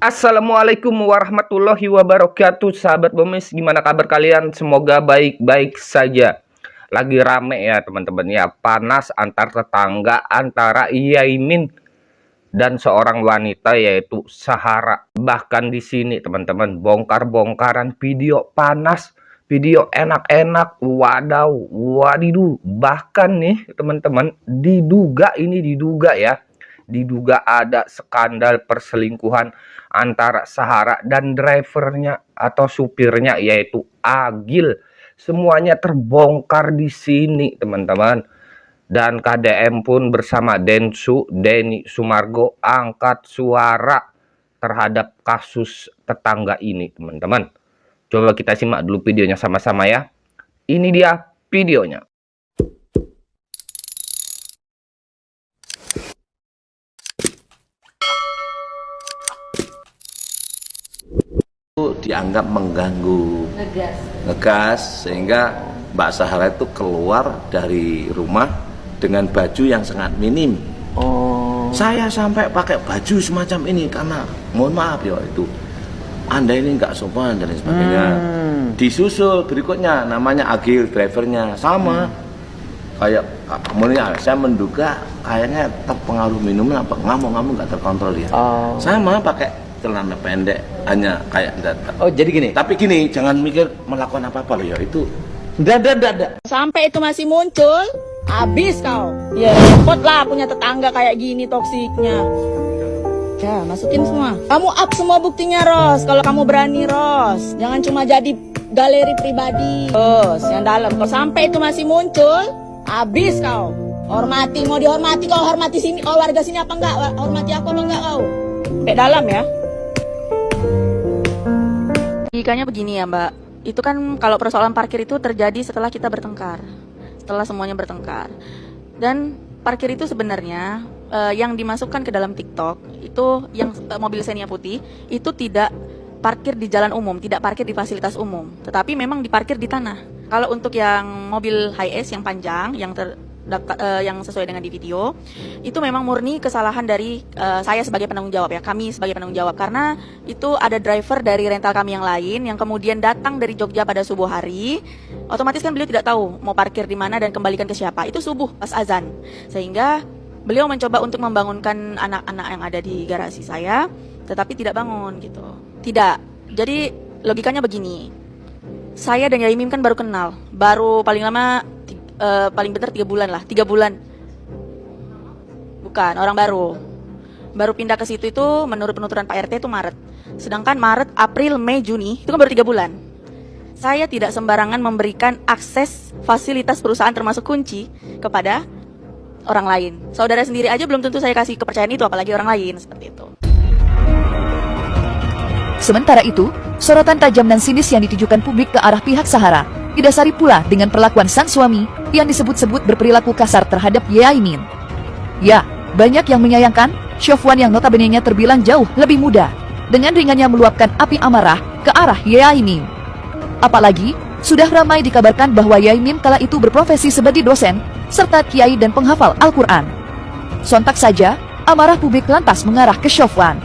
Assalamualaikum warahmatullahi wabarakatuh. Sahabat Bomis, gimana kabar kalian? Semoga baik-baik saja. Lagi rame ya teman-teman ya, panas antar tetangga antara Yaimin dan seorang wanita yaitu Sahara. Bahkan di sini teman-teman, bongkar-bongkaran video panas, video enak-enak, wadaw, wadidu. Bahkan nih teman-teman, diduga ada skandal perselingkuhan antara Sahara dan drivernya atau supirnya yaitu Agil. Semuanya terbongkar di sini teman-teman. Dan KDM pun bersama Denny Sumargo angkat suara terhadap kasus tetangga ini teman-teman. Coba kita simak dulu videonya sama-sama ya. Ini dia videonya. Dianggap mengganggu ngegas sehingga Mbak Sahara itu keluar dari rumah dengan baju yang sangat minim. Saya sampai pakai baju semacam ini karena mohon maaf ya itu Anda ini nggak sopan dan sebagainya. Disusul berikutnya namanya Agil, drivernya sama kayak kemudian saya menduga kayaknya terpengaruh minuman apa ngamuk-ngamuk nggak terkontrol ya. Sama pakai celana pendek hanya kayak data. Oh jadi gini. Tapi gini, jangan mikir melakukan apa-apa loh ya itu. Dada. Sampai itu masih muncul, habis kau. Ya repot lah punya tetangga kayak gini toksiknya. Ya masukin semua. Kamu up semua buktinya Ros. Kalau kamu berani Ros, jangan cuma jadi galeri pribadi. Ros yang dalam. Kalau sampai itu masih muncul, habis kau. Hormati, mau dihormati kau hormati sini. Oh warga sini apa enggak? Hormati aku apa enggak kau? Sampai dalam ya. Logikanya begini ya Mbak, itu kan kalau persoalan parkir itu terjadi setelah kita bertengkar, setelah semuanya bertengkar. Dan parkir itu sebenarnya yang dimasukkan ke dalam TikTok itu yang mobil Xenia putih itu tidak parkir di jalan umum, tidak parkir di fasilitas umum, tetapi memang diparkir di tanah. Kalau untuk yang mobil high-es yang panjang, yang sesuai dengan di video, itu memang murni kesalahan dari saya sebagai penanggung jawab ya, kami sebagai penanggung jawab, karena itu ada driver dari rental kami yang lain yang kemudian datang dari Jogja pada subuh hari, otomatis kan beliau tidak tahu mau parkir di mana dan kembalikan ke siapa, itu subuh pas azan, sehingga beliau mencoba untuk membangunkan anak-anak yang ada di garasi saya, tetapi tidak bangun gitu, tidak. Jadi logikanya begini, saya dan Yaimin kan baru kenal, baru paling lama paling benar 3 bulan lah, 3 bulan. Bukan, orang baru pindah ke situ itu menurut penuturan Pak RT itu Maret. Sedangkan Maret, April, Mei, Juni itu kan baru 3 bulan. Saya tidak sembarangan memberikan akses fasilitas perusahaan termasuk kunci kepada orang lain. Saudara sendiri aja belum tentu saya kasih kepercayaan itu, apalagi orang lain, seperti itu. Sementara itu, sorotan tajam dan sinis yang ditujukan publik ke arah pihak Sahara didasari pula dengan perlakuan sang suami yang disebut-sebut berperilaku kasar terhadap Yaimin. Ya, banyak yang menyayangkan Syofwan yang notabene-nya terbilang jauh lebih muda dengan ringannya meluapkan api amarah ke arah Yaimin. Apalagi, sudah ramai dikabarkan bahwa Yaimin kala itu berprofesi sebagai dosen serta kiai dan penghafal Al-Quran. Sontak saja, amarah publik lantas mengarah ke Syofwan.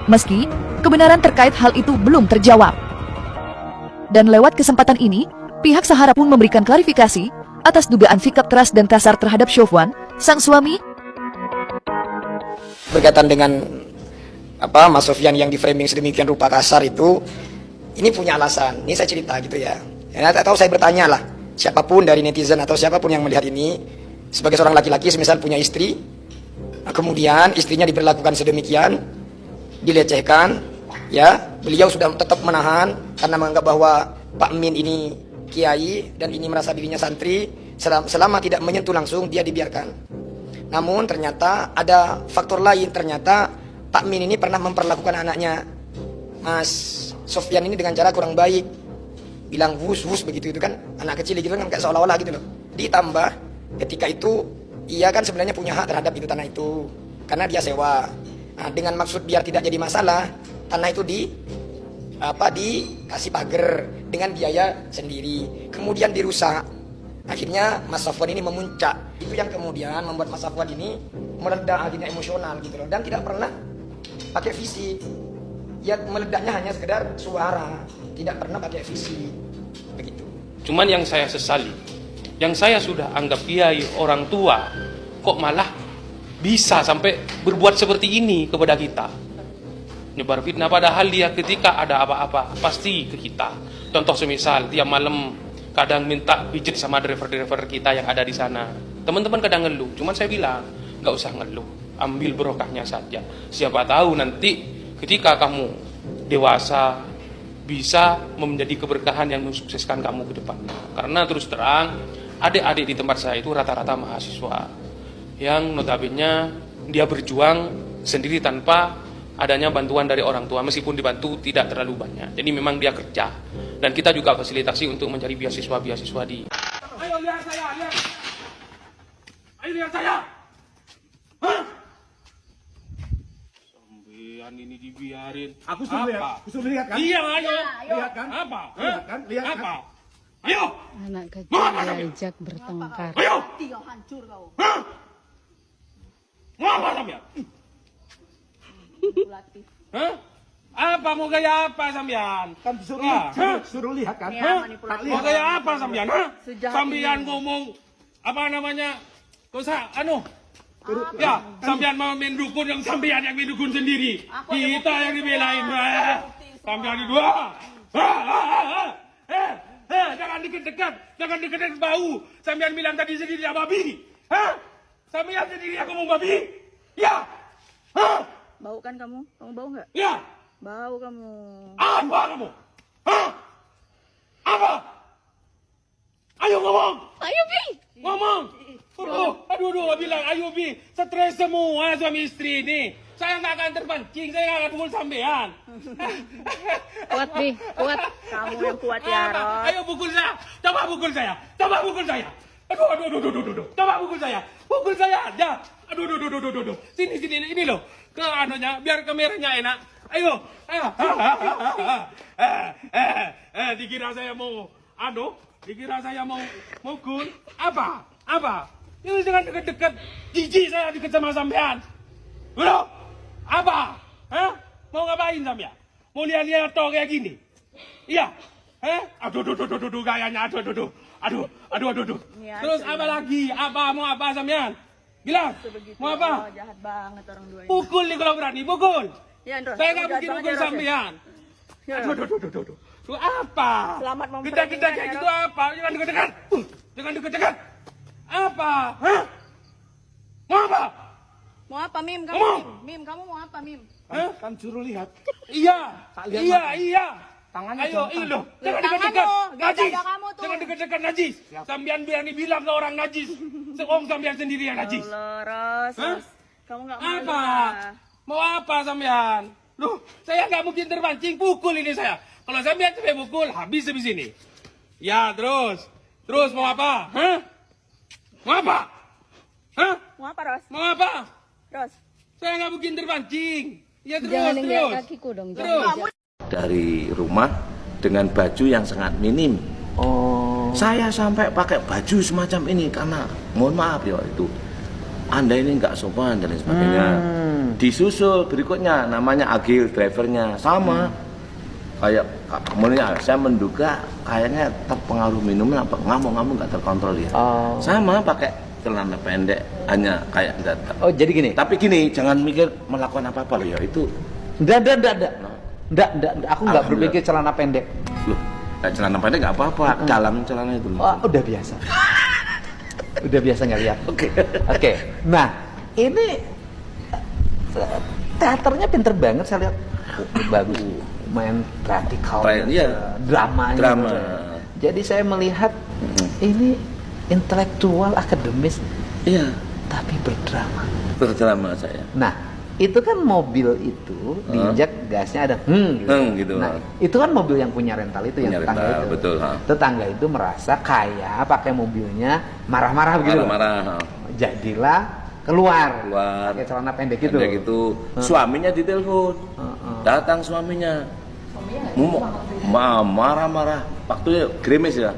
Meski, kebenaran terkait hal itu belum terjawab. Dan lewat kesempatan ini, pihak Sahara pun memberikan klarifikasi atas dugaan sikap keras dan kasar terhadap Syofwan, sang suami. Berkaitan dengan Mas Sofyan yang di framing sedemikian rupa kasar itu, ini punya alasan. Ini saya cerita gitu ya. Tak tahu, saya bertanya lah, siapapun dari netizen atau siapapun yang melihat ini, sebagai seorang laki-laki semisal punya istri, kemudian istrinya diperlakukan sedemikian, dilecehkan, ya beliau sudah tetap menahan karena menganggap bahwa Pak Min ini kiai dan ini merasa dirinya santri, selama tidak menyentuh langsung dia dibiarkan. Namun ternyata ada faktor lain, ternyata Pak Min ini pernah memperlakukan anaknya Mas Sofyan ini dengan cara kurang baik, bilang wus begitu itu kan, anak kecil gitu kan kayak seolah-olah gitu loh. Ditambah ketika itu ia kan sebenarnya punya hak terhadap itu tanah itu karena dia sewa. Nah, dengan maksud biar tidak jadi masalah, tanah itu dikasih pagar dengan biaya sendiri, kemudian dirusak. Akhirnya Mas Safwan ini memuncak. Itu yang kemudian membuat Mas Safwan ini meledak, akhirnya emosional gitu loh, dan tidak pernah pakai fisik. ya meledaknya hanya sekedar suara, tidak pernah pakai visi, begitu. Cuman yang saya sesali, yang saya sudah anggap kiai orang tua, kok malah bisa sampai berbuat seperti ini kepada kita. Nyebar fitnah, padahal dia ketika ada apa-apa pasti ke kita. Contoh semisal tiap malam kadang minta pijit sama driver-driver kita yang ada di sana. Teman-teman kadang ngeluh, cuman saya bilang nggak usah ngeluh, ambil berokahnya saja. Siapa tahu nanti ketika kamu dewasa bisa menjadi keberkahan yang mensukseskan kamu ke depannya. Karena terus terang adik-adik di tempat saya itu rata-rata mahasiswa yang notabene dia berjuang sendiri tanpa adanya bantuan dari orang tua, meskipun dibantu tidak terlalu banyak. Jadi memang dia kerja, dan kita juga fasilitasi untuk mencari beasiswa di. Ayo lihat saya, lihat. Ayo lihat saya. Hah? Sambian ini dibiarin. Aku suruh lihat kan? Iya, ayo. Lihat kan? Apa? Lihat kan? Lihat Apa? kan? Ayo. Anak kecil diajak bertengkar. Ayo. Hah? Mau apa sambian? Hah? Apa mau gaya apa sambian? Kan suruh lihat kan? Hah? Mau gaya apa sambian? Hah? Sejahat Sambian ngomong apa namanya? Kosa ya, sambian mau main dukun, yang sambian yang main dukun sendiri. Kita yang dibelain. Sambian itu. Jangan dekat-dekat, jangan dekat-dekat bau. Sambian bilang tadi sendiri dia babi. Hah? Sambian sendiri aku mau babi? Ya. Hah? Bau kan kamu? Kamu bau nggak? Ya. Bau kamu. Apa kamu? Hah? Apa? Ayo ngomong. Ayo, Bi. Ngomong. Aduh, bilang ayo Bi. Stres semua suami istri ini. Saya nggak akan terpancing, saya nggak akan pukul sampean. Kuat, Bi, kuat. Kamu yang kuat ya, Ros. Ayo pukul saya. Coba pukul saya. Coba pukul saya. Aduh. Coba pukul saya. Pukul saya. Ya. Aduh. Sini ini loh. Ke anunya biar kameranya enak. Ayo. Dikira saya mau dikira saya mau mukul. Apa? Ini dengan dekat-dekat jijik saya dekat sama sampean. Loh. Apa? Hah? Mau ngapain sampean? Mau lihat-lihat toh kayak gini? Iya. Aduh, gayanya, aduh. Iya, Terus apa lagi? Mau apa sampean? Bilang, mau apa? Jahat banget orang dua ini. Pukul nih kalau berani, pukul. Ya, Ros. Saya nggak Jahat mungkin banget pukul ya, Ros, ya. sampean. Ya. Aduh. Tuh apa? Selamat memperhatikan Kita kayak ya, gitu Ros. apa? Jangan dekat-dekat. Jangan dekat-dekat. Apa? Hah? Mau apa? Mau apa, Mim? Kamu, Ngomong. Mim, kamu mau apa, Mim? Hah? Kan suruh lihat. Iya. Tangannya Ayo, jangan loh. Jangan Tanganmu, dekat-dekat. gak Najis. ada kamu tuh. Jangan dekat-dekat najis. Sambian berani bilang ke orang najis. Seorang sambian sendiri yang najis. Allah, Ros. Hah? Ros. Kamu nggak malu Apa? ya? Mau apa sampean? Loh, saya nggak mungkin terpancing, pukul ini saya. Kalau sampean sampai pukul, habis ini. Ya, terus mau apa? Hah? Mau apa? Hah? Mau apa, Ros? Mau apa? Ros. Saya nggak mungkin terpancing. Ya Jangan terus. lihat kakiku dong. Terus. Dari rumah dengan baju yang sangat minim. Saya sampai pakai baju semacam ini karena mohon maaf ya itu Anda ini nggak sopan dan lain sebagainya. Disusul berikutnya namanya Agil, drivernya sama kayak kemudian saya menduga kayaknya terpengaruh minuman apa ngamuk nggak terkontrol ya. Sama pakai celana pendek hanya kayak data. Oh jadi gini. Tapi gini jangan mikir melakukan apa-apa loh ya itu. Enggak. Aku nggak berpikir celana pendek. Loh, celana pendek nggak apa-apa, dalam celana itu. Oh, udah biasa. Udah biasa nggak lihat. Oke. Nah, ini teaternya pinter banget saya lihat. Bagus. Main praktikal. Iya. Drama. Jadi saya melihat ini intelektual akademis. Iya. Tapi berdrama. Berdrama saya. Nah, itu kan mobil itu diinjak gasnya ada gitu. Nah, itu kan mobil yang punya rental itu Punya yang tetangga rental, itu. betul, Tetangga itu merasa kaya pakai mobilnya marah-marah begitu. Marah-marah. Jadilah keluar pakai celana pendek itu. Pendek itu. Suaminya ditelepon. Datang suaminya. Marah-marah. Waktu gerimis ya.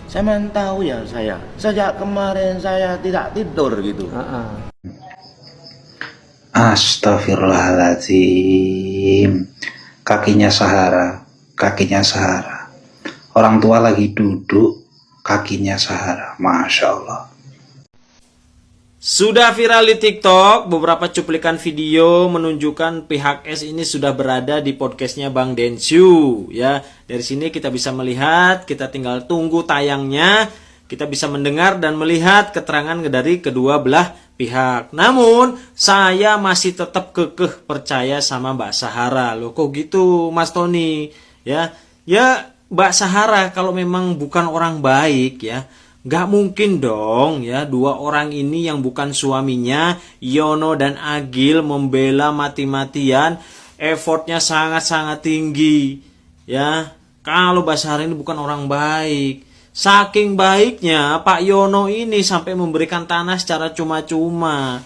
Saya memang tahu ya saya. Sejak kemarin saya tidak tidur gitu. Astagfirullahaladzim. kakinya Sahara. Orang tua lagi duduk, kakinya Sahara. Masya Allah. Sudah viral di TikTok, beberapa cuplikan video menunjukkan pihak S ini sudah berada di podcastnya Bang Densu. Ya, dari sini kita bisa melihat, kita tinggal tunggu tayangnya, kita bisa mendengar dan melihat keterangan dari kedua belah pihak. Namun, saya masih tetap kekeh percaya sama Mbak Sahara. Loh, kok gitu, Mas Tony? Ya, Mbak Sahara kalau memang bukan orang baik ya, nggak mungkin dong ya dua orang ini yang bukan suaminya, Yono dan Agil, membela mati-matian, effortnya sangat-sangat tinggi. Ya, kalau Mbak Sahara ini bukan orang baik. Saking baiknya Pak Yono ini sampai memberikan tanah secara cuma-cuma.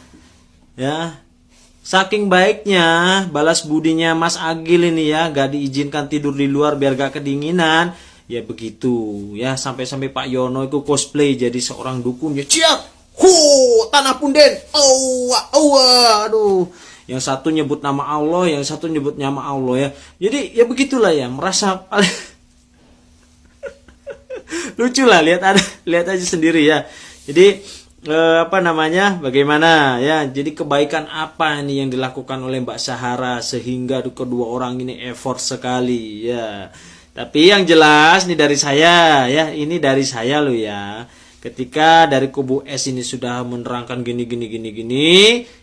Ya, saking baiknya balas budinya Mas Agil ini ya, gak diizinkan tidur di luar biar gak kedinginan. Ya begitu ya, sampai-sampai Pak Yono itu cosplay jadi seorang dukun ya. Ciak, tanah punden. Aduh. Yang satu nyebut nama Allah, yang satu nyebut nama Allah ya. Jadi ya begitulah ya, merasa lucu lah, lihat aja sendiri ya. Jadi bagaimana ya, jadi kebaikan apa nih yang dilakukan oleh Mbak Sahara sehingga kedua orang ini effort sekali ya. Tapi yang jelas nih dari saya ya, ini dari saya loh ya. Ketika dari kubu S ini sudah menerangkan gini,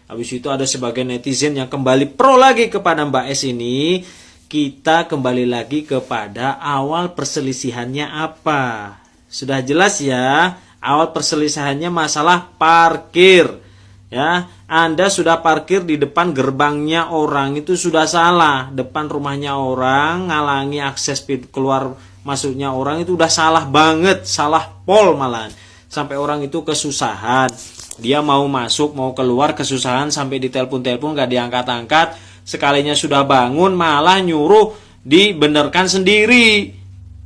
habis itu ada sebagian netizen yang kembali pro lagi kepada Mbak S ini. Kita kembali lagi kepada awal perselisihannya apa. Sudah jelas ya, awal perselisihannya masalah parkir. Ya, Anda sudah parkir di depan gerbangnya orang, itu sudah salah. Depan rumahnya orang, ngalangi akses keluar masuknya orang, itu udah salah banget, salah pol malahan. Sampai orang itu kesusahan. Dia mau masuk, mau keluar kesusahan, sampai ditelepon-telepon gak diangkat-angkat. Sekalinya sudah bangun malah nyuruh dibenerkan sendiri.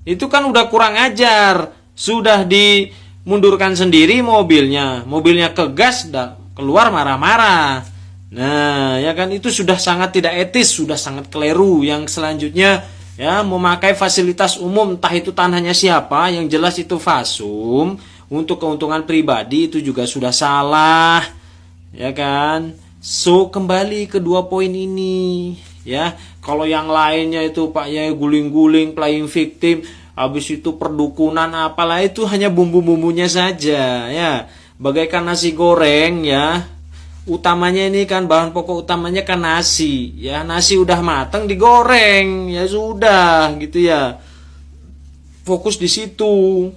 Itu kan udah kurang ajar. Sudah dimundurkan sendiri mobilnya kegas, keluar marah-marah. Nah, ya kan, itu sudah sangat tidak etis, sudah sangat keliru. Yang selanjutnya ya, memakai fasilitas umum, entah itu tanahnya siapa, yang jelas itu fasum untuk keuntungan pribadi, itu juga sudah salah. Ya kan? So, kembali ke dua poin ini ya. Kalau yang lainnya itu Pak ya guling-guling, playing victim, habis itu perdukunan apalah, itu hanya bumbu-bumbunya saja ya. Bagaikan nasi goreng ya, utamanya ini kan bahan pokok utamanya kan nasi ya. Nasi udah matang digoreng ya sudah gitu ya, fokus di situ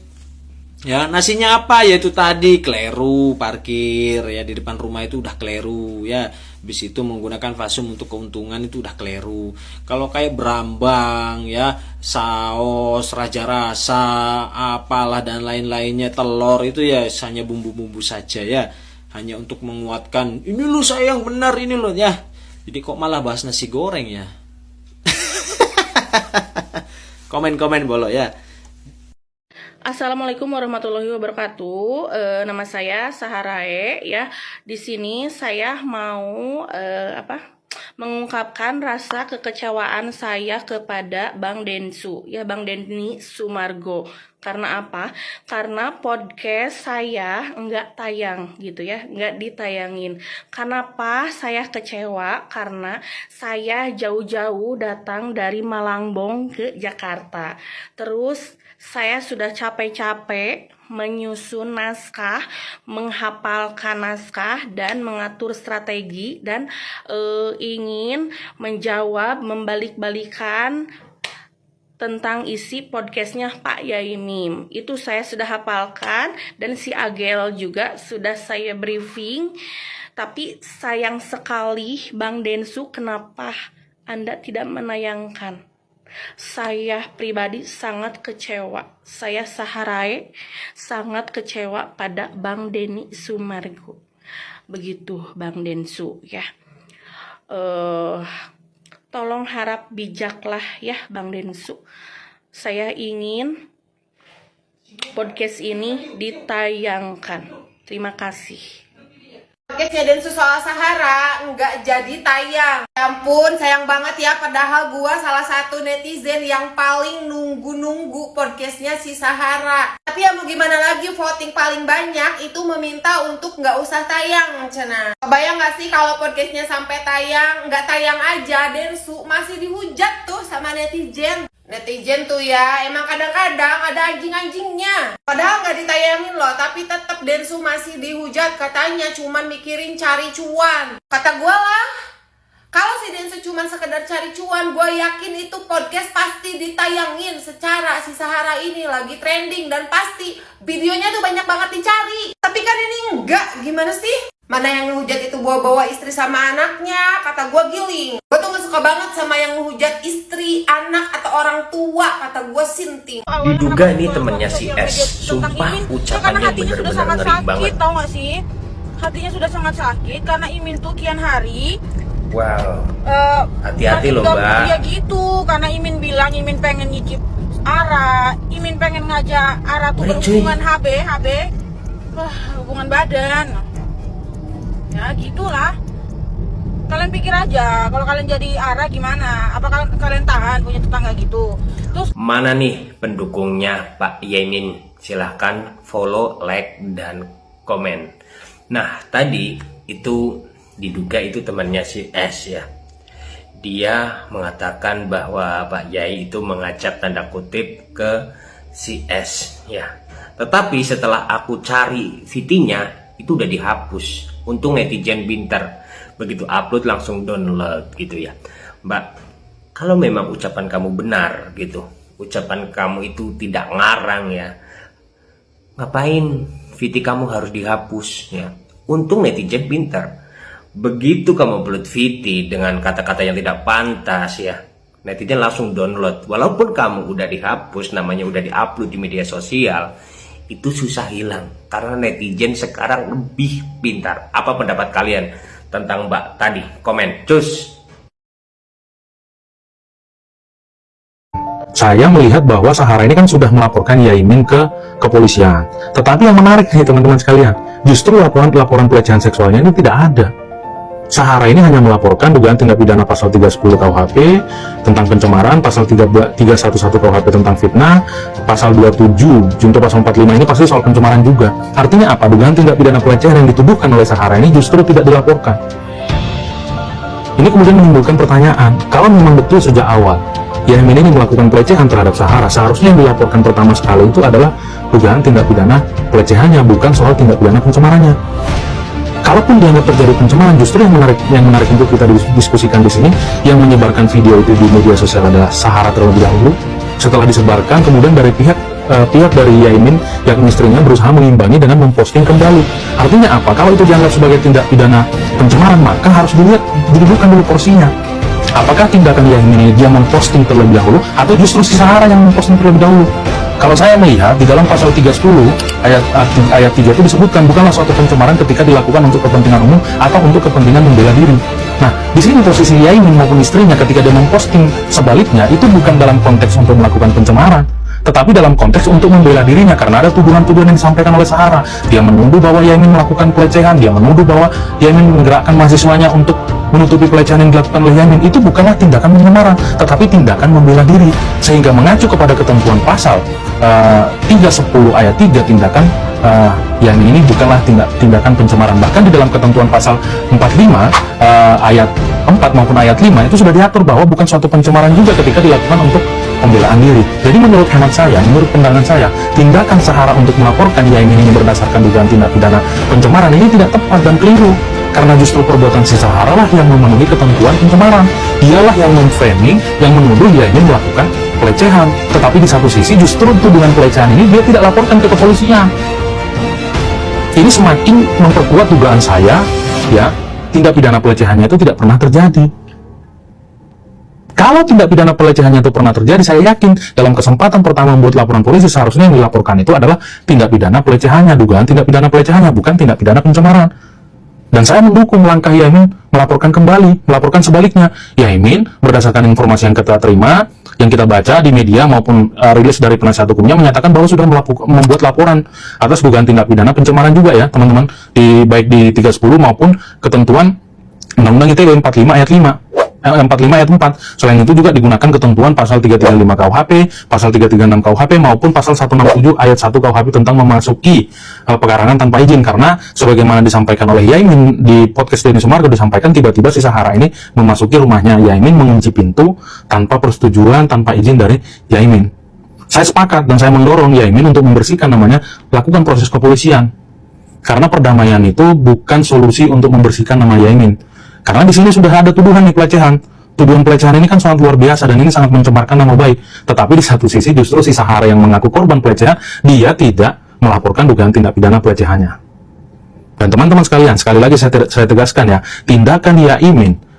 ya. Nasinya apa, yaitu tadi keliru parkir ya, di depan rumah itu udah keliru ya. Habis itu menggunakan fasum untuk keuntungan, itu udah keliru. Kalau kayak berambang ya, saus, raja rasa, apalah dan lain-lainnya, telur, itu ya hanya bumbu-bumbu saja ya, hanya untuk menguatkan ini lo saya yang benar ini lo ya. Jadi kok malah bahas nasi goreng ya. Komen-komen bolok ya. Assalamualaikum warahmatullahi wabarakatuh. Nama saya Saharae ya. Di sini saya mau mengungkapkan rasa kekecewaan saya kepada Bang Densu ya, Bang Denny Sumargo. Karena apa? Karena podcast saya nggak tayang gitu ya, nggak ditayangin. Kenapa saya kecewa? Karena saya jauh-jauh datang dari Malangbong ke Jakarta. Terus saya sudah capek-capek menyusun naskah, menghafalkan naskah, dan mengatur strategi, dan ingin menjawab, membalik-balikan tentang isi podcastnya Pak Yai Mim. Itu saya sudah hafalkan, dan si Agel juga sudah saya briefing. Tapi sayang sekali Bang Densu, kenapa Anda tidak menayangkan? Saya pribadi sangat kecewa. Saya Saharae sangat kecewa pada Bang Denny Sumargo. Begitu Bang Densu ya. Tolong harap bijaklah ya Bang Densu. Saya ingin podcast ini ditayangkan. Terima kasih. Podcastnya Densu soal Sahara nggak jadi tayang. Ya ampun, sayang banget ya. Padahal gua salah satu netizen yang paling nunggu-nunggu podcastnya si Sahara. Tapi ya mau gimana lagi, voting paling banyak itu meminta untuk nggak usah tayang, Cena. Kebayang nggak sih kalau podcastnya sampai tayang, nggak tayang aja, Densu masih dihujat tuh sama netizen. Netizen tuh ya, emang kadang-kadang ada anjing-anjingnya. Padahal nggak ditayangin loh, tapi tetap Densu masih dihujat, katanya cuman mikirin cari cuan. Kata gue lah, kalau si Densu cuman sekedar cari cuan, gue yakin itu podcast pasti ditayangin secara si Sahara ini lagi trending dan pasti videonya tuh banyak banget dicari. Tapi kan ini enggak, gimana sih? Mana yang ngehujat itu bawa-bawa istri sama anaknya, kata gue giling. Gue tuh gak suka banget sama yang ngehujat istri, anak, atau orang tua, kata gue sinting. Diduga ini temennya si S. Sumpah ucapannya bener-bener ngeri banget. Tau gak sih? Hatinya sudah sangat sakit karena Imin tuh kian hari. Wow. Hati-hati loh, Mbak. Iya gitu, karena Imin bilang Imin pengen nyicip Ara, Imin pengen ngajak Ara tuh berhubungan hubungan badan. Ya gitulah. Kalian pikir aja, kalau kalian jadi Ara gimana? Apa kalian tahan punya tetangga gitu? Terus mana nih pendukungnya Pak Yaimin? Silahkan follow, like, dan komen. Nah, tadi itu diduga itu temannya si S ya. Dia mengatakan bahwa Pak Yai itu mengajak tanda kutip ke si S ya. Tetapi setelah aku cari VT-nya itu udah dihapus. Untung netizen pintar, begitu upload langsung download gitu ya. Mbak, kalau memang ucapan kamu benar gitu, ucapan kamu itu tidak ngarang ya, ngapain VT kamu harus dihapus ya? Untung netizen pintar. Begitu kamu upload VT dengan kata-kata yang tidak pantas ya, netizen langsung download. Walaupun kamu udah dihapus, namanya udah diupload di media sosial, itu susah hilang karena netizen sekarang lebih pintar. Apa pendapat kalian tentang Mbak tadi? Komen, cus. Saya melihat bahwa Sahara ini kan sudah melaporkan Yaimin ke kepolisian. Tetapi yang menarik nih teman-teman sekalian, justru laporan pelecehan seksualnya ini tidak ada. Sahara ini hanya melaporkan dugaan tindak pidana pasal 310 KUHP tentang pencemaran, pasal 311 KUHP tentang fitnah, pasal 27 junto pasal 45 ini pasti soal pencemaran juga. Artinya apa? Dugaan tindak pidana pelecehan yang dituduhkan oleh Sahara ini justru tidak dilaporkan. Ini kemudian menimbulkan pertanyaan, kalau memang betul sejak awal Yaimin ini melakukan pelecehan terhadap Sahara, seharusnya yang dilaporkan pertama sekali itu adalah dugaan tindak pidana pelecehannya, bukan soal tindak pidana pencemarannya. Kalaupun dianggap terjadi pencemaran, justru yang menarik untuk kita diskusikan di sini, yang menyebarkan video itu di media sosial adalah Sahara terlebih dahulu. Setelah disebarkan, kemudian dari pihak dari Yaimin, yakni istrinya, berusaha mengimbangi dengan memposting kembali. Artinya apa? Kalau itu dianggap sebagai tindak pidana pencemaran, maka harus didudukkan dulu porsinya. Apakah tindakan Yaimin ini dia memposting terlebih dahulu, atau justru si Sahara yang memposting terlebih dahulu? Kalau saya melihat di dalam pasal 310 ayat 3 itu disebutkan bukanlah suatu pencemaran ketika dilakukan untuk kepentingan umum atau untuk kepentingan membela diri. Nah, di sini posisi Yaimin maupun istrinya ketika dia memposting sebaliknya itu bukan dalam konteks untuk melakukan pencemaran, tetapi dalam konteks untuk membela dirinya karena ada tuduhan-tuduhan yang disampaikan oleh Sahara. Dia menuduh bahwa Yaimin melakukan pelecehan, dia menuduh bahwa Yaimin menggerakkan mahasiswanya untuk menutupi pelecehan yang dilakukan oleh Yaimin. Itu bukanlah tindakan pencemaran, tetapi tindakan membela diri. Sehingga mengacu kepada ketentuan pasal 310 ayat 3, tindakan Yaimin ini bukanlah tindakan pencemaran. Bahkan di dalam ketentuan pasal 45 ayat 4 maupun ayat 5 itu sudah diatur bahwa bukan suatu pencemaran juga ketika dilakukan untuk pembelaan diri. Jadi menurut hemat saya, menurut pandangan saya, tindakan Sahara untuk melaporkan Yaimin ini berdasarkan dugaan tindak pidana pencemaran ini tidak tepat dan keliru. Karena justru perbuatan si Sahara lah yang memenuhi ketentuan pencemaran. Dialah yang memframing, yang menuduh Yaimin melakukan pelecehan. Tetapi di satu sisi justru tuduhan pelecehan ini dia tidak laporkan ke kepolisian. Ini semakin memperkuat dugaan saya, ya, tindak pidana pelecehannya itu tidak pernah terjadi. Kalau tindak pidana pelecehannya itu pernah terjadi, saya yakin dalam kesempatan pertama membuat laporan polisi seharusnya yang dilaporkan itu adalah tindak pidana pelecehannya, dugaan tindak pidana pelecehannya, bukan tindak pidana pencemaran. Dan saya mendukung langkah Yaimin melaporkan kembali, melaporkan sebaliknya. Yaimin berdasarkan informasi yang kita terima, yang kita baca di media maupun rilis dari penasihat hukumnya menyatakan bahwa sudah membuat laporan atas dugaan tindak pidana pencemaran juga ya teman-teman, baik di 310 maupun ketentuan Undang-Undang ITE 45 ayat 4. Selain itu juga digunakan ketentuan pasal 335 KUHP, pasal 336 KUHP maupun pasal 167 ayat 1 KUHP tentang memasuki pekarangan tanpa izin, karena sebagaimana disampaikan oleh Yaimin di podcast Denny Sumargo, disampaikan tiba-tiba si Sahara ini memasuki rumahnya Yaimin, mengunci pintu tanpa persetujuan, tanpa izin dari Yaimin. Saya sepakat dan saya mendorong Yaimin untuk membersihkan namanya, lakukan proses kepolisian. Karena perdamaian itu bukan solusi untuk membersihkan nama Yaimin. Karena di sini sudah ada tuduhan nih pelecehan. Tuduhan pelecehan ini kan sangat luar biasa dan ini sangat mencemarkan nama baik. Tetapi di satu sisi justru si Sahara yang mengaku korban pelecehan, dia tidak melaporkan dugaan tindak pidana pelecehannya. Dan teman-teman sekalian, sekali lagi saya tegaskan ya, tindakan Yaimin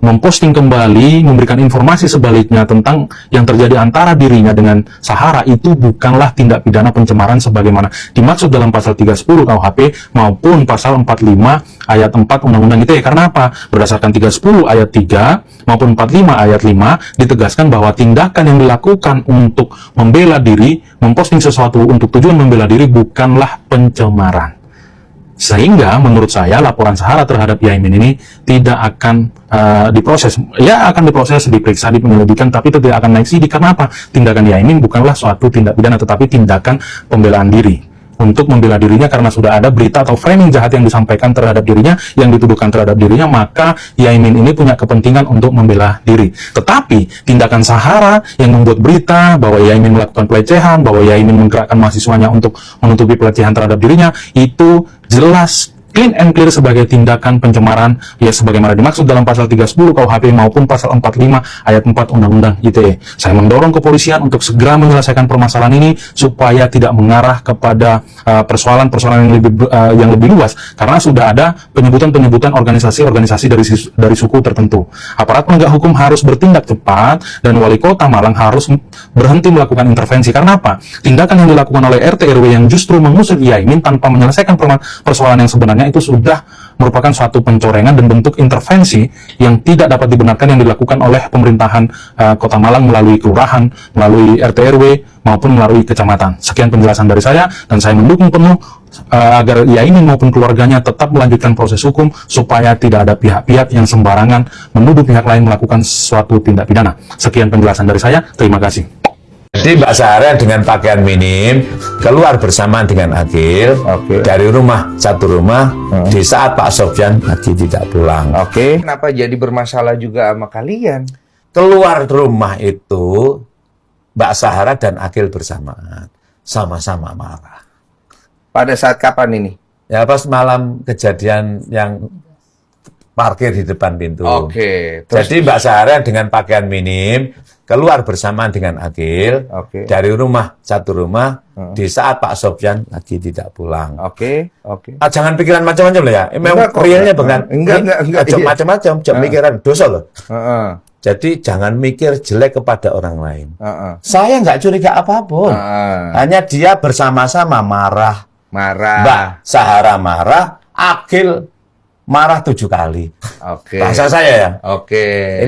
memposting kembali, memberikan informasi sebaliknya tentang yang terjadi antara dirinya dengan Sahara itu bukanlah tindak pidana pencemaran sebagaimana dimaksud dalam pasal 310 KUHP maupun pasal 45 ayat 4 Undang-Undang ITE. Karena apa? Berdasarkan 310 ayat 3 maupun 45 ayat 5 ditegaskan bahwa tindakan yang dilakukan untuk membela diri, memposting sesuatu untuk tujuan membela diri bukanlah pencemaran. Sehingga menurut saya laporan Sahara terhadap Yaimin ini tidak akan diproses. Ya akan diproses, diperiksa, dipenyelidikan, tapi tidak akan naik sidik. Karena apa? Tindakan Yaimin bukanlah suatu tindak pidana, tetapi tindakan pembelaan diri. Untuk membela dirinya karena sudah ada berita atau framing jahat yang disampaikan terhadap dirinya, yang dituduhkan terhadap dirinya, maka Yaimin ini punya kepentingan untuk membela diri. Tetapi tindakan Sahara yang membuat berita bahwa Yaimin melakukan pelecehan, bahwa Yaimin menggerakkan mahasiswanya untuk menutupi pelecehan terhadap dirinya, itu jelas clean and clear sebagai tindakan pencemaran ya sebagaimana dimaksud dalam pasal 310 KUHP maupun pasal 45 ayat 4 Undang-Undang ITE. Saya mendorong kepolisian untuk segera menyelesaikan permasalahan ini supaya tidak mengarah kepada persoalan-persoalan yang lebih luas, karena sudah ada penyebutan organisasi-organisasi dari suku tertentu. Aparat penegak hukum harus bertindak cepat dan wali kota Malang harus berhenti melakukan intervensi. Karena apa? Tindakan yang dilakukan oleh RT RW yang justru mengusir Yaimin tanpa menyelesaikan persoalan yang sebenarnya itu sudah merupakan suatu pencorengan dan bentuk intervensi yang tidak dapat dibenarkan yang dilakukan oleh pemerintahan Kota Malang melalui kelurahan, melalui RT RW maupun melalui kecamatan. Sekian penjelasan dari saya dan saya mendukung penuh agar Yaimin maupun keluarganya tetap melanjutkan proses hukum supaya tidak ada pihak-pihak yang sembarangan menuduh pihak lain melakukan suatu tindak pidana. Sekian penjelasan dari saya. Terima kasih. Jadi Mbak Sahara dengan pakaian minim keluar bersamaan dengan Agil dari satu rumah di saat Pak Sofyan lagi tidak pulang. Kenapa jadi bermasalah juga sama kalian? Keluar rumah itu Mbak Sahara dan Agil bersamaan, sama-sama marah. Pada saat kapan ini? Ya pas malam kejadian yang parkir di depan pintu. Jadi Mbak Sahara dengan pakaian minim keluar bersamaan dengan Agil dari satu rumah di saat Pak Sofyan lagi tidak pulang. Jangan pikiran macam-macam loh ya. Memang realnya bukan. Enggak. Macam-macam. Pikiran dosa loh. Jadi jangan mikir jelek kepada orang lain. Saya nggak curiga apapun. Hanya dia bersama-sama marah. Mbak Sahara marah, Agil marah 7 kali. Bahasa saya ya.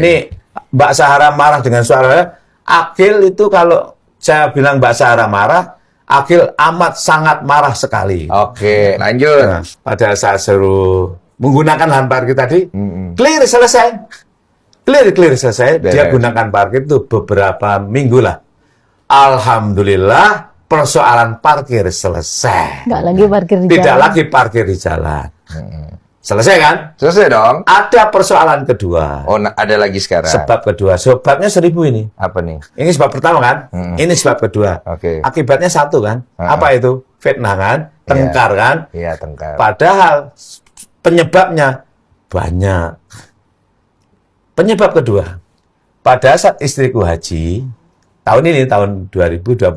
Ini Mbak Sahara marah dengan suara, Agil itu kalau saya bilang Mbak Sahara marah, Agil amat sangat marah sekali. Lanjut. Nah, pada saat suruh menggunakan lahan parkir tadi, clear selesai. Clear selesai. Dia gunakan parkir itu beberapa minggu lah. Alhamdulillah persoalan parkir selesai. Nggak lagi parkir di Tidak jalan. lagi parkir di jalan. Selesai kan? Selesai dong. Ada persoalan kedua. Ada lagi sekarang. Sebab kedua. Sebabnya 1000 ini. Apa nih? Ini sebab pertama kan? Ini sebab kedua. Akibatnya satu kan? Apa itu? Fitnah kan? Tengkar kan? Iya, tengkar. Padahal penyebabnya banyak. Penyebab kedua. Pada saat istriku haji, tahun ini, tahun 2025,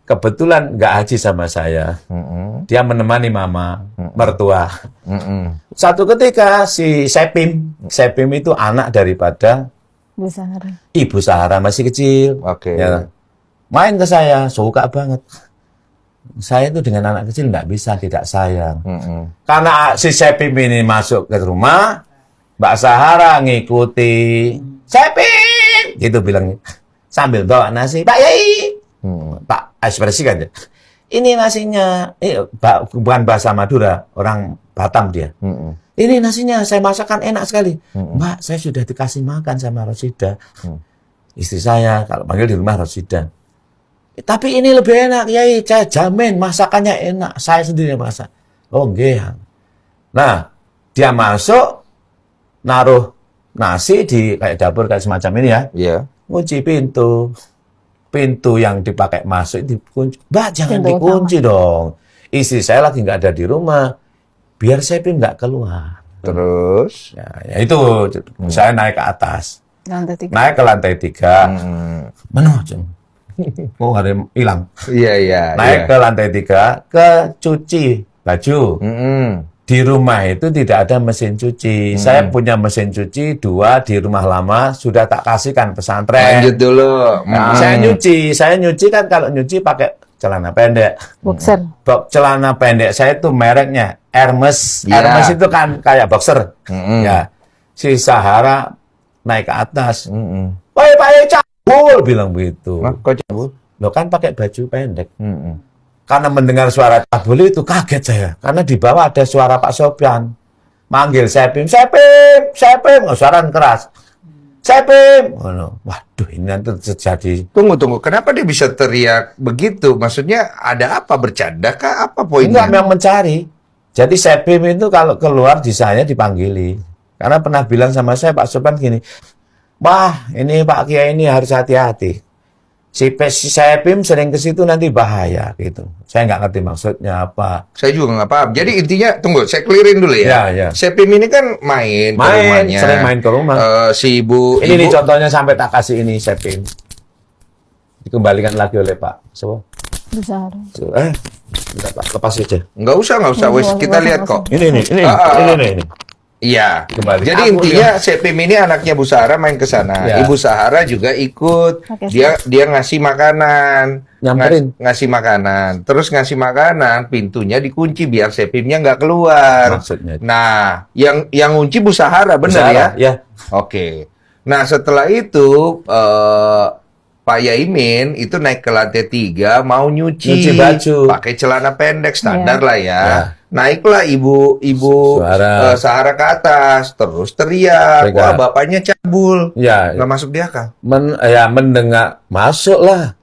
kebetulan nggak haji sama saya. Dia menemani mama, mertua. Satu ketika si Sepim itu anak daripada Bu Sahara. Ibu Sahara masih kecil. Ya. Main ke saya, suka banget. Saya itu dengan anak kecil nggak bisa tidak sayang. Karena si Sepim ini masuk ke rumah, Mbak Sahara ngikuti. Sepim! Gitu bilang. Sambil bawa nasi. Pak Yai! Pak ekspresikan ya. Ini nasinya. Bukan bahasa Madura. Orang Batam dia. Ini nasinya saya masakan enak sekali. Mbak, saya sudah dikasih makan sama Rosida. Istri saya, kalau panggil di rumah Rosida. Tapi ini lebih enak, Yai. Saya jamin masakannya enak. Saya sendiri masak. Oh, nggih. Nah, dia masuk, naruh nasi di kayak dapur kayak semacam ini ya. Iya. Kunci pintu. Pintu yang dipakai masuk dikunci. Mbak, jangan dikunci dong. Istri saya lagi nggak ada di rumah. Biar Sepim nggak keluar. Terus? Ya itu. Saya naik ke atas. Naik ke lantai 3. Mana, Jeng? Oh, ada yang hilang. Iya. Naik ke lantai 3, ke cuci baju. Di rumah itu tidak ada mesin cuci. Saya punya mesin cuci 2 di rumah lama, sudah tak kasihkan pesantren. Lanjut dulu. Saya nyuci kan kalau nyuci pakai celana pendek. Boxer. Celana pendek saya itu mereknya Hermes. Hermes itu kan kayak boxer. Ya. Si Sahara naik ke atas. Woi, Pak Eca. Bilang begitu. Kok cabul? Lo kan pakai baju pendek. Karena mendengar suara cabul itu kaget saya. Karena di bawah ada suara Pak Sopyan. Manggil Sepim. Oh, suara keras. Sepim. Oh, no. Waduh, ini nanti terjadi. Tunggu. Kenapa dia bisa teriak begitu? Maksudnya ada apa? Bercanda kah? Apa poinnya? Enggak, memang mencari. Jadi Sepim itu kalau keluar di saya dipanggili. Karena pernah bilang sama saya Pak Sopyan gini. Wah, ini Pak Kiai ini harus hati-hati. Si Sepim sering ke situ nanti bahaya gitu. Saya nggak ngerti maksudnya apa. Saya juga nggak paham. Jadi intinya, tunggu, saya clearin dulu ya. Ya. Sepim ini kan main ke rumahnya. Sering main ke rumah. Si ibu. Ini contohnya sampai tak kasih ini Sepim. Dikembalikan lagi oleh Pak. So. Besar. Lepas aja. Nggak usah. Wes, kita lihat kok. Ini. Iya. Jadi intinya Sepim ini anaknya Bu Sahara main ke sana. Ya. Ibu Sahara juga ikut. Dia ngasih makanan. Ngasih makanan. Terus ngasih makanan, pintunya dikunci biar Sepimnya nggak keluar. Maksudnya. Nah, yang ngunci Bu Sahara, benar ya? Ya. Oke. Nah, setelah itu Pak Yaimin itu naik ke lantai 3 mau nyuci baju. Pakai celana pendek standar lah ya. Naiklah ibu Sahara ke atas, terus teriak, wah bapaknya cabul, nggak masuk dia kan? Mendengar masuk lah.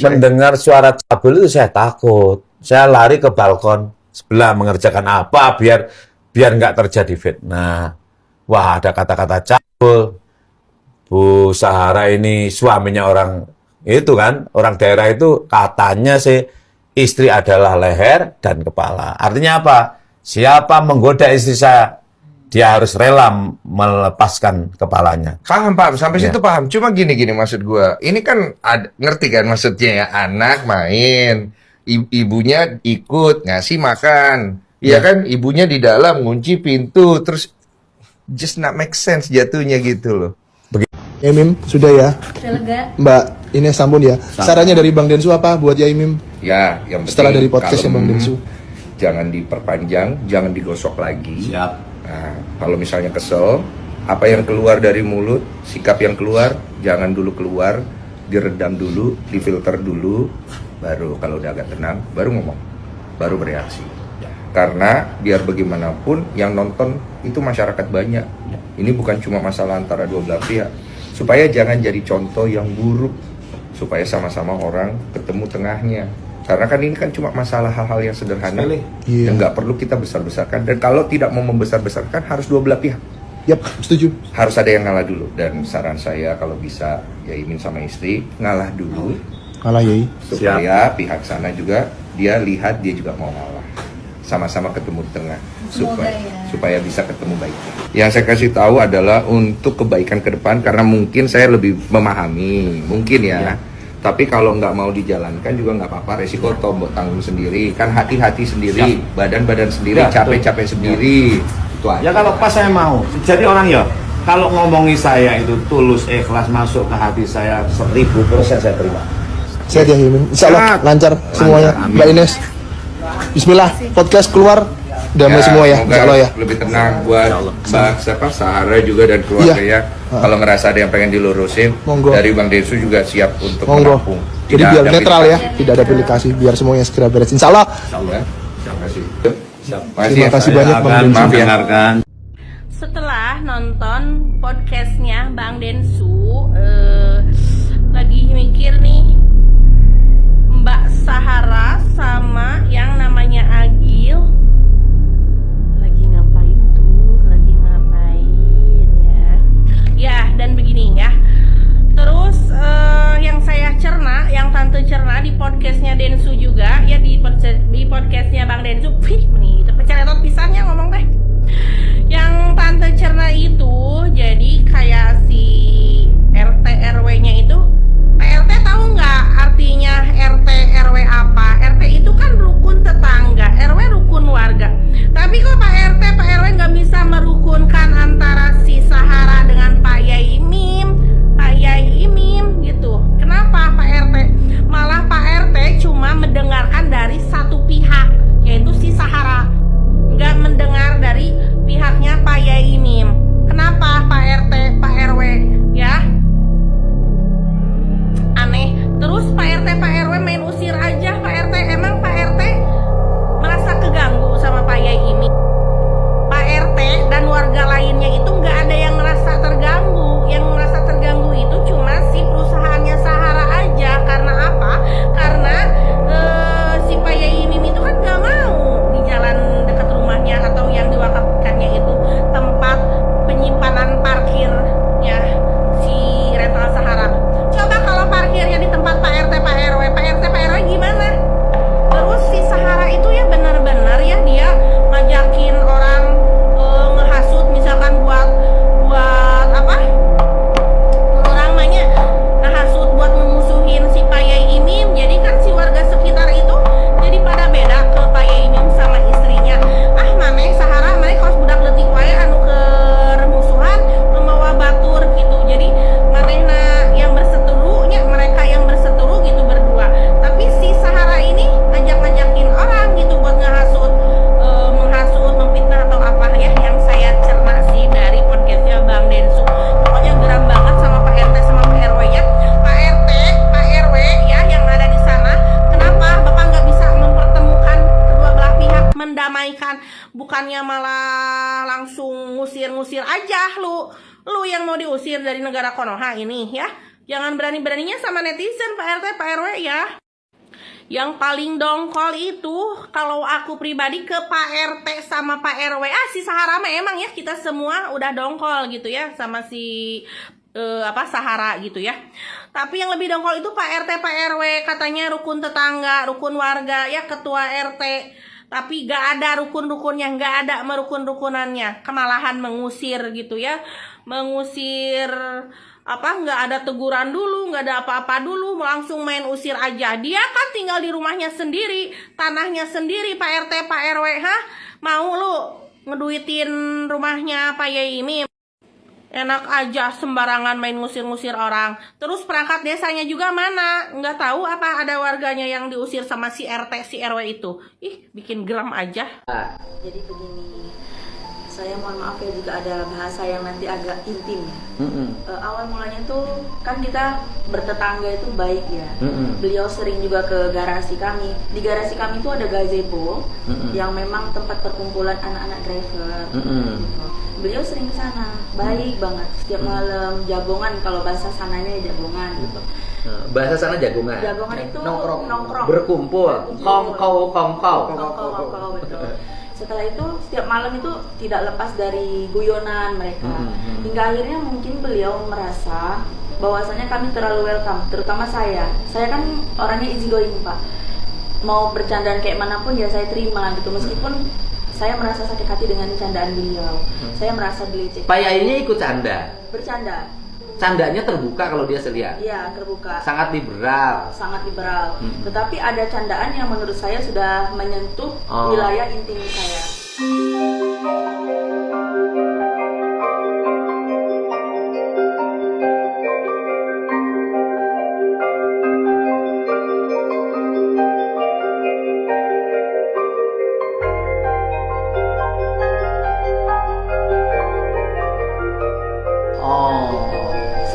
Mendengar suara cabul itu saya takut, saya lari ke balkon sebelah mengerjakan apa biar nggak terjadi fitnah. Wah, ada kata-kata cabul. Bu Sahara ini suaminya orang itu kan, orang daerah itu katanya sih. Istri adalah leher dan kepala. Artinya apa? Siapa menggoda istri saya, dia harus rela melepaskan kepalanya. Paham. Sampai situ paham. Cuma gini maksud gua. Ini kan ngerti kan maksudnya ya, anak main, ibunya ikut ngasih makan. Iya kan? Ibunya di dalam ngunci pintu, terus just not make sense jatuhnya gitu loh. Mim, sudah ya? Lega. Mbak, ini Sambun ya. Sarannya dari Bang Densu apa buat Yaimim? Ya, yang penting setelah dari podcast yang Bang Densu. Jangan diperpanjang, jangan digosok lagi. Siap. Nah, kalau misalnya kesel, apa yang keluar dari mulut, sikap yang keluar, jangan dulu keluar, diredam dulu, difilter dulu, baru kalau udah agak tenang, baru ngomong, baru bereaksi. Karena biar bagaimanapun yang nonton itu masyarakat banyak. Ini bukan cuma masalah antara dua belah pihak. Supaya jangan jadi contoh yang buruk, supaya sama-sama orang ketemu tengahnya. Karena kan ini kan cuma masalah hal-hal yang sederhana yang nggak perlu kita besar-besarkan. Dan kalau tidak mau membesar-besarkan harus dua belah pihak. Yap, setuju. Harus ada yang ngalah dulu. Dan saran saya kalau bisa Yaimin sama istri ngalah dulu. Ngalah Yai. Supaya pihak sana juga dia lihat dia juga mau ngalah. Sama-sama ketemu di tengah. Supaya bisa ketemu baiknya. Yang saya kasih tahu adalah untuk kebaikan ke depan, karena mungkin saya lebih memahami, mungkin ya. Tapi kalau nggak mau dijalankan juga nggak apa-apa, resiko tombok tanggung sendiri. Kan hati-hati sendiri, badan-badan sendiri, capek-capek sendiri. Itu aja. Ya kalau pas saya mau. Jadi orang ya, kalau ngomongi saya itu tulus, ikhlas, masuk ke hati saya 1000% saya terima. Sehat ya Yamin. Insya Allah lancar semuanya. Amin. Mbak Ines. Bismillah, podcast keluar damai semua ya, semoga insya Allah ya. lebih tenang buat Mbak siapa Sahara juga dan keluarga ya. Kalau ngerasa ada yang pengen dilurusin, dari Bang Densu juga siap untuk menampung. Jadi biar netral ya, tidak ada aplikasi, biar semuanya segera beres. Insya Allah. Terima kasih. Terima kasih banyak Bang Densu. Maaf ya. Setelah nonton podcastnya Bang Densu, lagi mikir nih, Mbak Sahara sama yang namanya Agil lagi ngapain ya. Ya, dan begini ya. Terus yang saya cerna, yang tante cerna di podcastnya Densu juga, ya di podcastnya Bang Densu, nih terpecah pisahnya ngomong teh. Yang tante cerna itu jadi kayak si RT RW-nya itu, PRT tahu nggak artinya RT RW apa? RT itu kan rukun tetangga, RW rukun warga. Tapi kok Pak RT Pak RW nggak bisa merukunkan antara si Sahara dengan Pak Yai Imim gitu. Kenapa Pak RT? Malah Pak RT cuma mendengarkan dari satu pihak, yaitu si Sahara, nggak mendengar dari pihaknya Pak Yai Imim. Kenapa Pak RT Pak RW ya? Aneh. Terus Pak RT Pak RW main usir aja Pak RT. Emang Pak RT merasa keganggu sama Pak Yai Imim? Pak RT dan warga lainnya itu nggak ada yang merasa terganggu. Yang merasa terganggu itu cuma si perusahaannya Sahara aja. Karena apa? Karena si Pak Yai Imim itu kan nggak mau di jalan dekat rumahnya atau yang diwakafkannya itu tempat penyimpanan parkirnya si rental Sahara. Coba kalau parkirnya di tempat Pak RT Pak RW gimana? Terus si Sahara itu ya benar-benar ya dia ngajakin orang ngehasut, misalkan buat apa? Orang banyak ngehasut buat memusuhin si Pak Yai Imim. Jadi kan si warga sekitar itu jadi pada beda ke Pak Yai Imim sama istrinya. Ah maneh Sahara maneh kaos budak leutik wae anu keur musuhan membawa batur gitu. Jadi manehna yang berseterunya, mereka yang berseteru gitu berdua. Tapi si Sahara ini ngajak-ngajakin orang gitu buat menghasut, memfitnah atau apa ya, yang saya cerna sih dari podcastnya Bang Densu. Pokoknya geram banget sama Pak RT sama Pak RW ya. Pak RT, Pak RW ya yang ada di sana. Kenapa Bapak nggak bisa mempertemukan kedua belah pihak, mendamaikan? Bukannya malah langsung ngusir-ngusir aja lu yang mau diusir dari negara Konoha ini ya. Jangan berani-beraninya sama netizen Pak RT, Pak RW ya. Yang paling dongkol itu kalau aku pribadi ke Pak RT sama Pak RW. Si Sahara mah emang ya kita semua udah dongkol gitu ya sama si Sahara gitu ya. Tapi yang lebih dongkol itu Pak RT Pak RW, katanya rukun tetangga, rukun warga ya, ketua RT. Tapi gak ada rukun-rukunnya, gak ada merukun-rukunannya, kemalahan mengusir gitu ya. Mengusir nggak ada teguran dulu, nggak ada apa-apa dulu, langsung main usir aja. Dia kan tinggal di rumahnya sendiri, tanahnya sendiri, Pak RT Pak RW. Mau lu ngeduitin rumahnya Pak Yai Imim? Enak aja sembarangan main ngusir-ngusir orang. Terus perangkat desanya juga mana? Nggak tahu apa ada warganya yang diusir sama si RT si RW itu. Ih, bikin geram aja. Jadi begini, saya mohon maaf ya jika ada bahasa yang nanti agak intim ya. Awal mulanya tuh kan kita bertetangga itu baik ya. Beliau sering juga ke garasi kami. Di garasi kami itu ada gazebo yang memang tempat perkumpulan anak-anak driver. Gitu. Beliau sering ke sana, baik banget. Setiap malam jagongan, kalau bahasa sananya jagongan gitu. Bahasa sana jagongan. Jagongan itu nongkrong. Berkumpul. Kongkow. Betul. Setelah itu setiap malam itu tidak lepas dari guyonan mereka. Hingga akhirnya mungkin beliau merasa bahwasanya kami terlalu welcome, terutama saya. Saya kan orangnya easy going, Pak. Mau bercandaan kayak manapun ya saya terima gitu, meskipun saya merasa sakit hati dengan candaan beliau. Saya merasa dilecehkan. Pak Yainya ikut canda. Bercanda. Candanya terbuka kalau dia selihat. Iya, terbuka. Sangat liberal. Sangat liberal. Tetapi ada candaan yang menurut saya sudah menyentuh wilayah intim saya.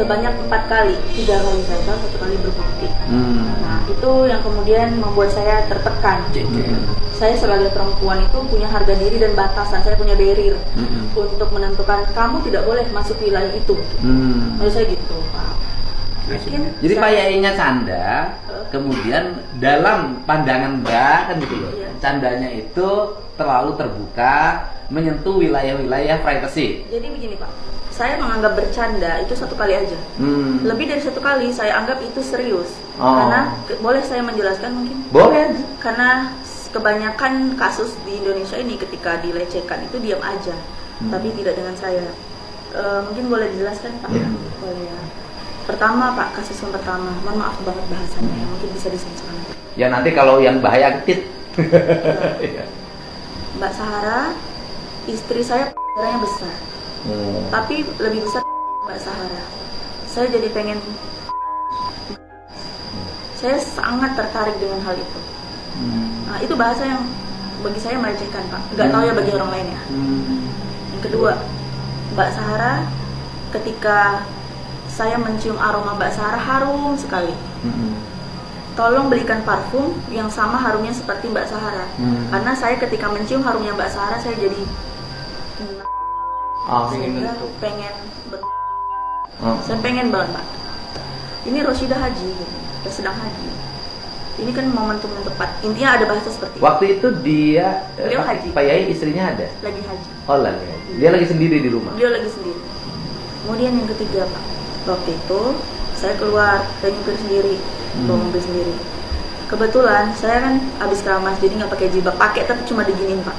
sebanyak 4 kali, 3 kali saya tahu, 1 kali berbukti. Nah itu yang kemudian membuat saya tertekan. Saya sebagai perempuan itu punya harga diri dan batasan, saya punya barrier untuk menentukan kamu tidak boleh masuk wilayah itu. Menurut saya gitu, Pak. Jadi Pak Yainya canda, kemudian dalam pandangan Mbak kan gitu loh, candanya itu terlalu terbuka, menyentuh wilayah-wilayah privacy. Jadi begini Pak, saya menganggap bercanda itu 1 kali aja. Lebih dari 1 kali saya anggap itu serius. Karena boleh saya menjelaskan mungkin? Boleh. Karena kebanyakan kasus di Indonesia ini ketika dilecehkan itu diam aja, tapi tidak dengan saya. Mungkin boleh dijelaskan Pak? Boleh ya. Pertama Pak, kasus yang pertama, mohon maaf banget bahasanya, mungkin bisa disensor. Ya nanti kalau yang bahaya ketit. Mbak Sahara, istri saya darahnya besar, tapi lebih besar Mbak Sahara. Saya jadi pengen, saya sangat tertarik dengan hal itu. Nah itu bahasa yang bagi saya melecehkan Pak, nggak tahu ya bagi orang lain ya. Yang kedua, Mbak Sahara, ketika saya mencium aroma Mbak Sahara harum sekali. Tolong belikan parfum yang sama harumnya seperti Mbak Sahara. Karena saya ketika mencium harumnya Mbak Sahara saya jadi saya pengen banget Pak. Ini Rosida haji, sedang haji. Ini kan momentum yang tepat. Intinya ada bahasa seperti itu. Waktu itu dia, beliau haji. Pak Yai istrinya ada? Lagi haji. Oh lagi haji. Dia lagi sendiri di rumah? Dia lagi sendiri. Kemudian yang ketiga Pak, waktu itu saya keluar, saya nyupir sendiri, bawa mobil sendiri. Kebetulan saya kan habis keramas, jadi nggak pakai jilbab, pakai tapi cuma diginiin Pak.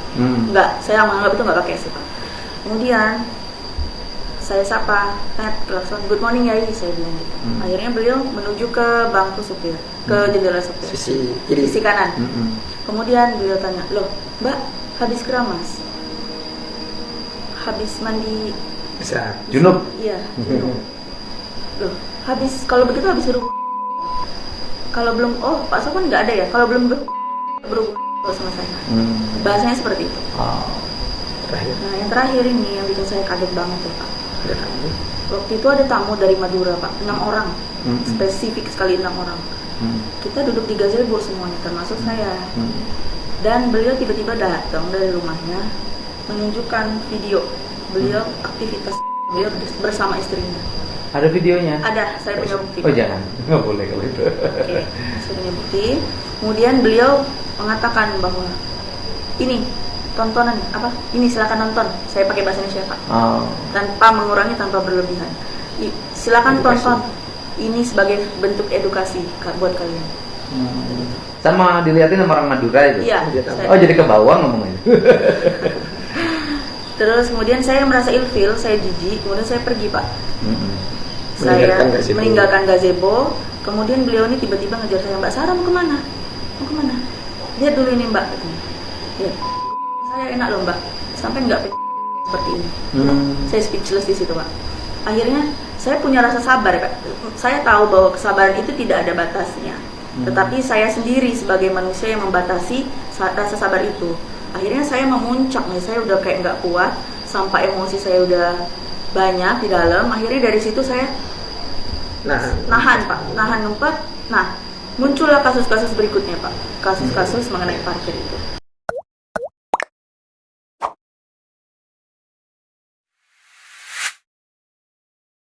Nggak, saya menganggap itu nggak pakai sih Pak. Kemudian saya sapa, klakson, good morning Yai, saya bilang gitu. Akhirnya beliau menuju ke bangku supir, ke jendela supir, sisi kanan. Kemudian beliau tanya, loh Mbak, habis keramas, habis mandi junub? Iya, junub. Loh, habis, kalau begitu habis kalau belum, oh Pak Sofwan nggak ada ya, kalau belum berhubung sama saya. Bahasanya seperti itu. Nah yang terakhir ini yang bikin saya kaget banget ya Pak. Waktu itu ada tamu dari Madura Pak, 6 orang, spesifik sekali 6 orang. Kita duduk di gazebo semuanya, termasuk saya. Dan beliau tiba-tiba datang dari rumahnya menunjukkan video beliau aktivitas beliau bersama istrinya. Ada videonya? Ada, saya punya bukti. Oh jangan, nggak boleh kalau itu. Oke, saya punya bukti. Kemudian beliau mengatakan bahwa ini tontonan apa? Ini silakan nonton. Saya pakai bahasa Indonesia Pak. Tanpa mengurangi, tanpa berlebihan. Silakan tonton. Ini sebagai bentuk edukasi buat kalian. Sama dilihatin sama orang Madura itu? Iya. Oh jadi ke bawah ngomongnya. Terus kemudian saya merasa ilfil, saya jijik, kemudian saya pergi Pak. Saya meninggalkan gazebo. Kemudian beliau ini tiba-tiba ngejar saya, Mbak Sarah mau kemana? Mau kemana? Lihat dulu ini Mbak. Lihat. Saya enak loh Mbak, sampai nggak seperti ini. Saya speechless di situ Pak. Akhirnya saya punya rasa sabar Pak. Saya tahu bahwa kesabaran itu tidak ada batasnya. Tetapi saya sendiri sebagai manusia yang membatasi rasa sabar itu. Akhirnya saya memuncak nih, saya udah kayak nggak kuat, sampai emosi saya udah banyak di dalam. Akhirnya dari situ saya nahan Pak, nahan ngumpet. Nah, muncullah kasus-kasus berikutnya Pak, kasus-kasus mengenai parkir itu.